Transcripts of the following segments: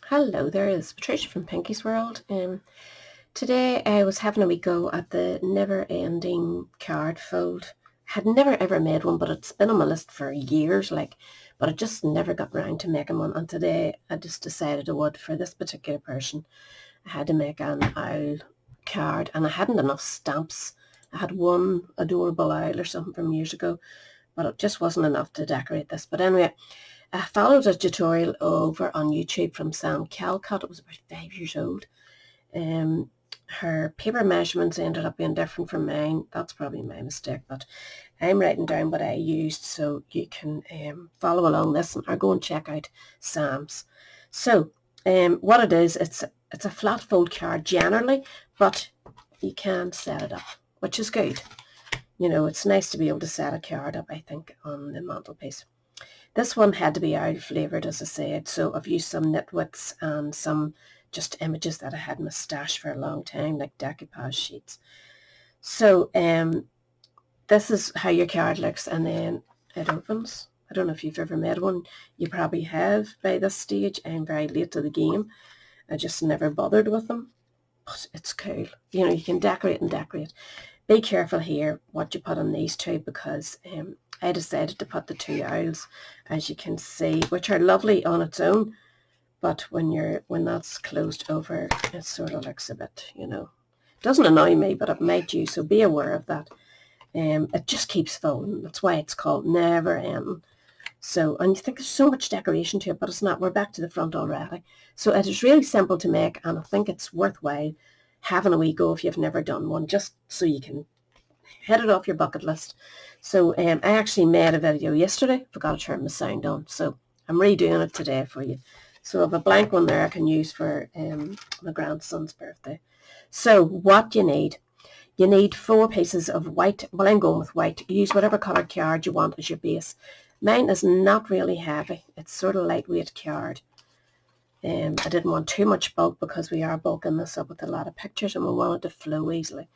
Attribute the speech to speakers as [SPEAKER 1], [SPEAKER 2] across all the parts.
[SPEAKER 1] Hello there, it's Patricia from Pinky's World. Today I was having a wee go at the never-ending card fold. Had never ever made one, but it's been on my list for years, but I just never got round to making one. And today I just decided I would for this particular person. I had to make an owl card, and I hadn't enough stamps. I had one adorable owl or something from years ago, but it just wasn't enough to decorate this. But anyway, I followed a tutorial over on YouTube from Sam Calcott. It was about 5 years old. Her paper measurements ended up being different from mine. That's probably my mistake, but I'm writing down what I used so you can follow along this or go and check out Sam's. So what it is, it's a flat fold card generally, but you can set it up, which is good. You know, it's nice to be able to set a card up, I think, on the mantelpiece. This one had to be owl flavoured, as I said, so I've used some Knitwits and some just images that I had in my stash for a long time, like decoupage sheets. So this is how your card looks, and then it opens. I don't know if you've ever made one. You probably have by this stage. I'm very late to the game. I just never bothered with them, but it's cool. You know, you can decorate and decorate. Be careful here what you put on these two, because I decided to put the two owls, as you can see, which are lovely on its own, but when that's closed over, it sort of looks a bit, you know, it doesn't annoy me, but it might you, so be aware of that. It just keeps folding. That's why it's called Never Ending. So, and you think there's so much decoration to it, but it's not. We're back to the front already. So it is really simple to make, and I think it's worthwhile having a wee go if you've never done one, just so you can head it off your bucket list. So I actually made a video yesterday, forgot to turn my sound on, so I'm redoing it today for you. So I have a blank one there I can use for my grandson's birthday. So what you need 4 pieces of white. Well, I'm going with white. Use whatever coloured card you want as your base. Mine is not really heavy. It's sort of lightweight card. I didn't want too much bulk because we are bulking this up with a lot of pictures and we want it to flow easily.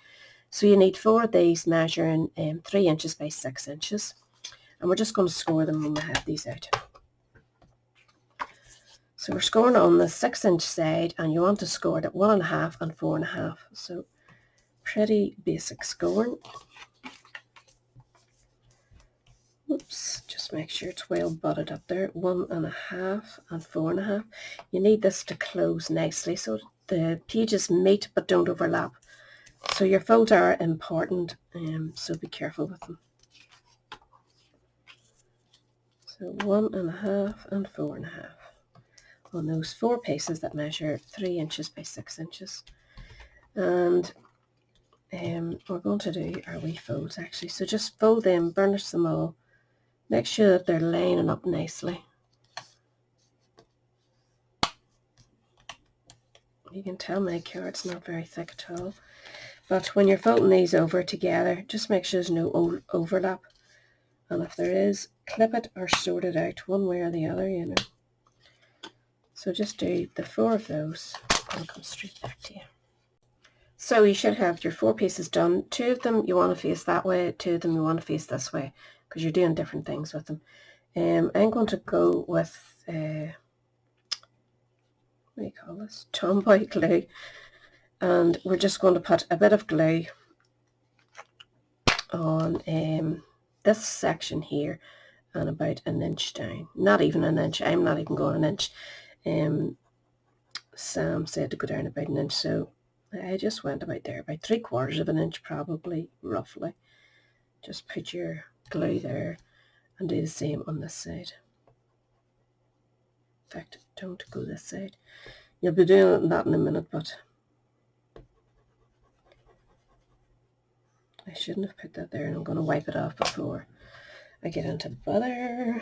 [SPEAKER 1] So you need 4 of these measuring 3 inches by 6 inches. And we're just going to score them when we have these out. So we're scoring on the 6-inch side, and you want to score it at 1.5 and 4.5. So pretty basic scoring. Oops, just make sure it's well butted up there. 1.5 and 4.5. You need this to close nicely so the pages meet but don't overlap. So your folds are important, so be careful with them. So 1.5 and 4.5 on those 4 pieces that measure 3 inches by 6 inches. And we're going to do our wee folds actually. So just fold them, burnish them all. Make sure that they're lining up nicely. You can tell my card's not very thick at all. But when you're folding these over together, just make sure there's no overlap. And if there is, clip it or sort it out one way or the other, you know. So just do the 4 of those. I'll come straight back to you. So you should have your 4 pieces done. 2 of them you want to face that way, 2 of them you want to face this way, because you're doing different things with them. I'm going to go with, what do you call this? Tomboy glue. And we're just going to put a bit of glue on this section here and about 1 inch down. Not even 1 inch. I'm not even going 1 inch. Sam said to go down about 1 inch, so I just went about there, about 3/4 of 1 inch probably, roughly. Just put your glue there and do the same on this side. In fact, don't go this side. You'll be doing that in a minute, but I shouldn't have put that there, and I'm going to wipe it off before I get into the butter.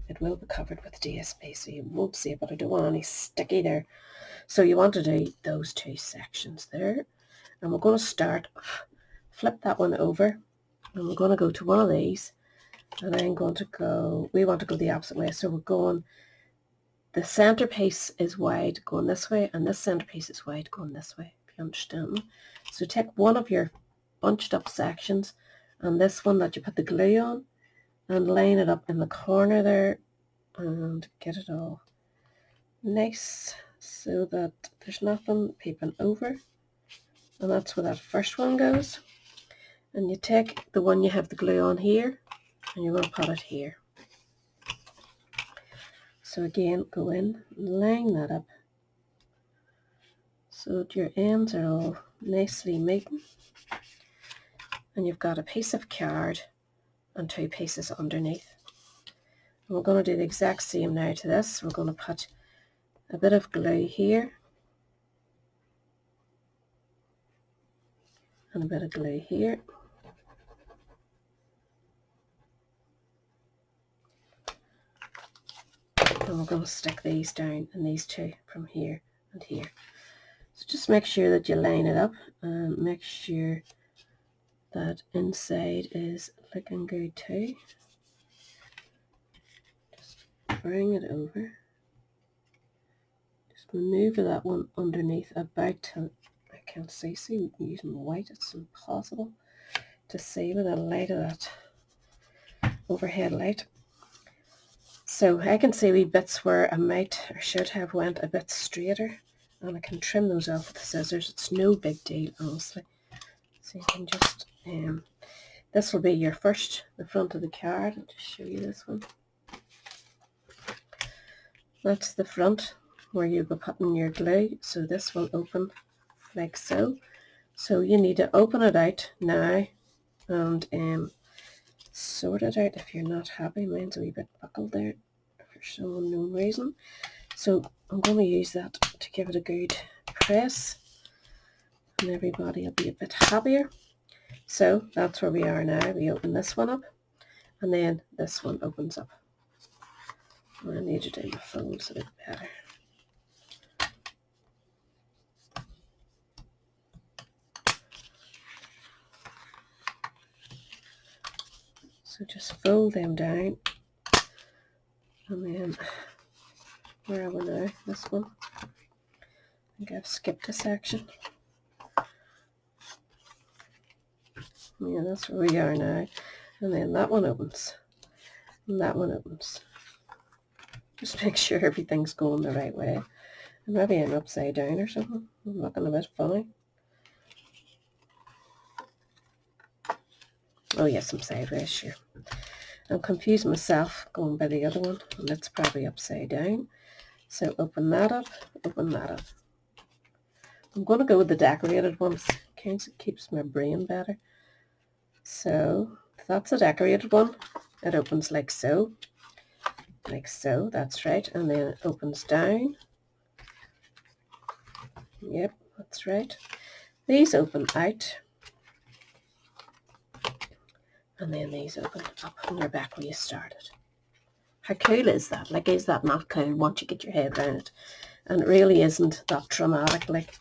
[SPEAKER 1] It will be covered with DSP, so you won't see it, but I don't want any sticky there. So you want to do those 2 sections there. And we're going to start, flip that one over, and we're going to go to one of these. And I'm going to go, we want to go the opposite way. So we're going, the center piece is wide going this way, and this center piece is wide going this way, if you understand. So take one of your bunched up sections, and this one that you put the glue on, and line it up in the corner there, and get it all nice so that there's nothing peeping over. And that's where that first one goes. And you take the one you have the glue on here and you're going to put it here. So again, go in, line that up so that your ends are all nicely meeting. And you've got a piece of card and 2 pieces underneath. And we're going to do the exact same now to this. We're going to put a bit of glue here and a bit of glue here. And we're going to stick these down and these 2 from here and here. So just make sure that you line it up and make sure that inside is looking good too. Just bring it over. Just maneuver that one underneath about till I can't see. See, using white, it's impossible to see with the light of that overhead light. So I can see wee bits where I might or should have went a bit straighter, and I can trim those off with the scissors. It's no big deal, honestly. So you can just, this will be your the front of the card. I'll just show you this one. That's the front where you'll be putting your glue. So this will open like so. So you need to open it out now and sort it out if you're not happy. Mine's a wee bit buckled there for some unknown reason. So I'm going to use that to give it a good press and everybody will be a bit happier. So that's where we are now. We open this one up and then this one opens up. I need to do my folds a bit better. So just fold them down and then where are we now? This one. I think I've skipped a section. Yeah, that's where we are now. And then that one opens. And that one opens. Just make sure everything's going the right way. And maybe I'm upside down or something. I'm looking a bit funny. Oh yes, I'm sideways, sure. I'm confusing myself going by the other one, and it's probably upside down. So open that up, open that up. I'm going to go with the decorated ones. It keeps my brain better. So that's a decorated one. It opens like so. Like so, that's right. And then it opens down. Yep, that's right. These open out. And then these open up and you're back where you started. How cool is that? Like, is that not cool once you get your head around it? And it really isn't that traumatic. Like,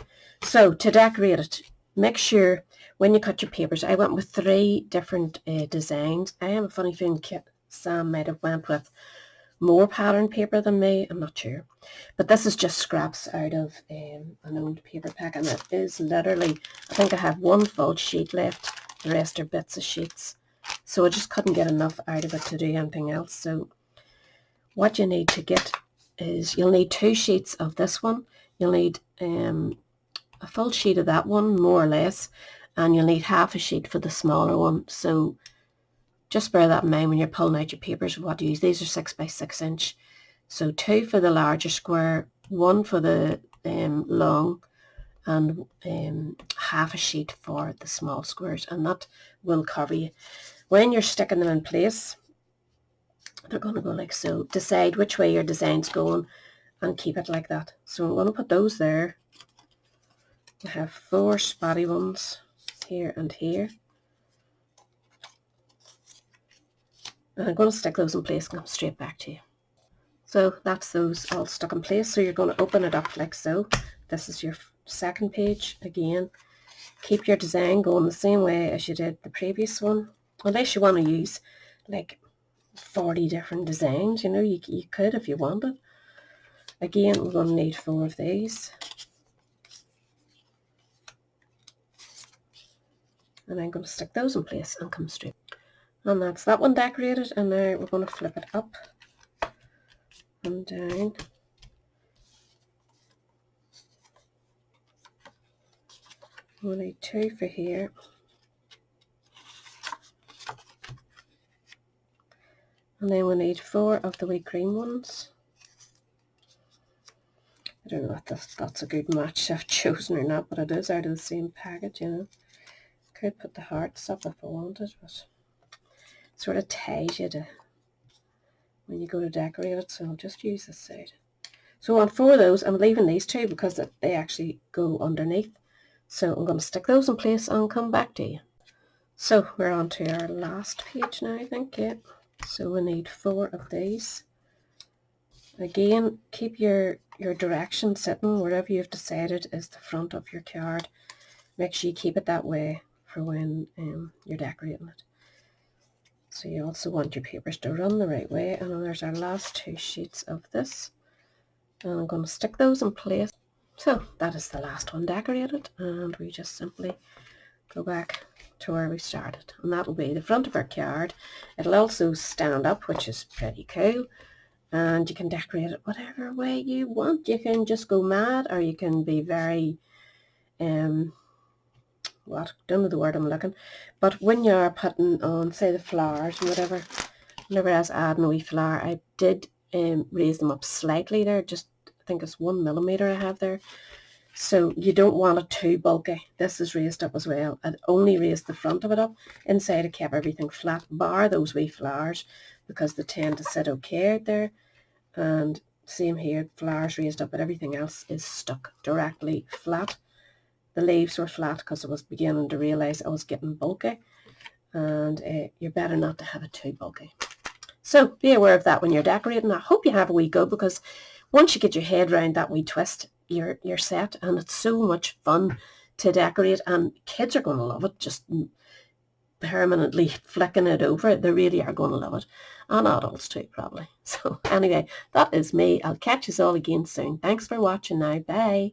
[SPEAKER 1] so to decorate it, make sure when you cut your papers, I went with 3 different designs. I have a funny feeling Sam might have went with more pattern paper than me. I'm not sure. But this is just scraps out of an old paper pack, and it is literally, I think I have 1 full sheet left. The rest are bits of sheets. So I just couldn't get enough out of it to do anything else. So what you need to get is you'll need 2 sheets of this one. You'll need a full sheet of that one, more or less, and you'll need half a sheet for the smaller one. So just bear that in mind when you're pulling out your papers of what to use. These are 6 by 6 inch. So 2 for the larger square, 1 for the long, and half a sheet for the small squares, and that will cover you. When you're sticking them in place, they're going to go like so. Decide which way your design's going and keep it like that. So I'm going to put those there. I have 4 spotty ones here and here. And I'm going to stick those in place and come straight back to you. So that's those all stuck in place. So you're going to open it up like so. This is your second page. Again, keep your design going the same way as you did the previous one. Unless you want to use like 40 different designs, you know, you could if you wanted. Again, we're going to need 4 of these. And I'm going to stick those in place and come straight. And that's that one decorated. And now we're going to flip it up. them down. We'll need 2 for here. And then we'll need 4 of the wee green ones. I don't know if that's a good match I've chosen or not, but it is out of the same package, you know. Could put the hearts up if I wanted, but it sort of ties you to when you go to decorate it, so I'll just use this side. So on 4 of those, I'm leaving these 2 because they actually go underneath. So I'm going to stick those in place and come back to you. So we're on to our last page now, I think, yeah. So we need 4 of these. Again, keep your direction sitting wherever you've decided is the front of your card. Make sure you keep it that way for when you're decorating it. So you also want your papers to run the right way. And then there's our last 2 sheets of this. And I'm going to stick those in place. So that is the last one decorated, and we just simply go back to where we started. And that'll be the front of our card. It'll also stand up, which is pretty cool. And you can decorate it whatever way you want. You can just go mad, or you can be very, don't know the word I'm looking, but when you're putting on, say, the flowers and whatever, whenever I was adding a wee flower, I did raise them up slightly there, just, I think it's 1 millimeter I have there. So you don't want it too bulky. This is raised up as well. I'd only raised the front of it up. Inside I kept everything flat, bar those wee flowers, because they tend to sit okay out there. And same here, flowers raised up, but everything else is stuck directly flat. The leaves were flat because I was beginning to realise I was getting bulky, and you're better not to have it too bulky. So be aware of that when you're decorating. I hope you have a wee go, because once you get your head around that wee twist, you're set, and it's so much fun to decorate, and kids are going to love it, just permanently flicking it over. They really are going to love it, and adults too, probably. So anyway, that is me. I'll catch you all again soon. Thanks for watching now. Bye.